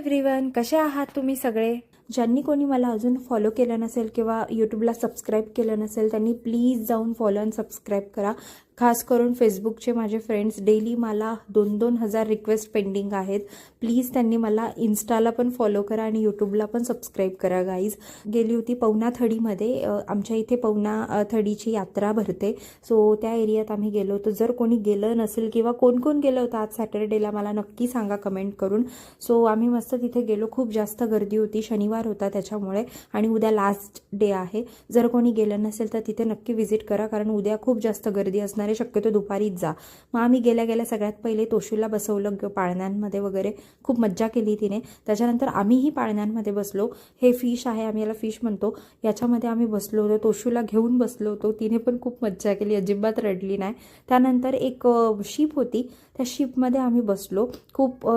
Everyone, कसे आहात तुम्ही सगळे? ज्यांनी कोणी मला अजून फॉलो केलं नसेल किंवा यूट्यूबला सबस्क्राईब केलं नसेल त्यांनी प्लीज जाऊन फॉलो आणि सबस्क्राईब करा. खास करून फेसबुकचे माझे फ्रेंड्स डेली मला 2-2 हजार रिक्वेस्ट पेंडिंग आहेत. प्लीज त्यांनी मला इन्स्टाला पण फॉलो करा आणि यूट्यूबला पण सबस्क्राईब करा गाईज. गेली होती पवना थडीमध्ये. आमच्या इथे पवना थडीची यात्रा भरते, सो त्या एरियात आम्ही गेलो होतो. जर कोणी गेलं नसेल किंवा कोण कोण गेलं होतं आज सॅटर्डेला मला नक्की सांगा कमेंट करून. सो आम्ही मस्त तिथे गेलो. खूप जास्त गर्दी होती, शनिवार होता त्याच्यामुळे, आणि उद्या लास्ट डे आहे. जर कोणी गेलं नसेल तर तिथे नक्की व्हिजिट करा, कारण उद्या खूप जास्त गर्दी असणार आहे. शक्यतो दुपारीच जा. मग आम्ही गेल्या गेल्या सगळ्यात पहिले तोशूला बसवलं पाळण्यांमध्ये वगैरे. खूप मज्जा केली तिने. त्याच्यानंतर आम्हीही पाळण्यांमध्ये बसलो. हे फिश आहे, आम्ही याला फिश म्हणतो, याच्यामध्ये आम्ही बसलो होतो. तोशूला घेऊन बसलो होतो. तिने पण खूप मज्जा केली, अजिबात रडली नाही. त्यानंतर एक शिप होती, त्या शिपमध्ये आम्ही बसलो.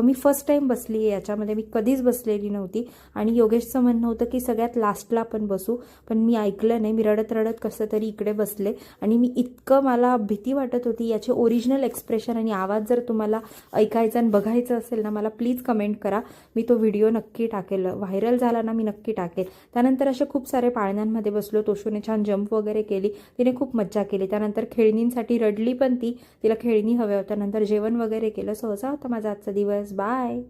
मी फर्स्ट टाईम बसली आहे याच्यामध्ये, मी कधीच बसलेली नव्हती. आणि योगेशचं म्हणणं होतं की सगळ्यात लास्टला आपण बसू, पण मी ऐकलं नाही. मी रडत रडत कसं तरी इकडे बसले. आणि मला भीती वाटत होती. याचे ओरिजिनल एक्सप्रेशन आणि आवाज जर तुम्हाला ऐकायचा आणि बघायचं असेल ना, मला प्लीज कमेंट करा. मी तो व्हिडिओ नक्की टाकेल. व्हायरल झाला ना, मी नक्की टाकेल. त्यानंतर असे खूप सारे पाळण्यांमध्ये बसलो. तोशूने छान जंप वगैरे केली. तिने खूप मज्जा केली. त्यानंतर खेळणींसाठी रडली पण ती. तिला खेळणी हव्या होत्या. नंतर जेवण वगैरे केलं. सहसा होता माझा आजचा दिवस. बाय.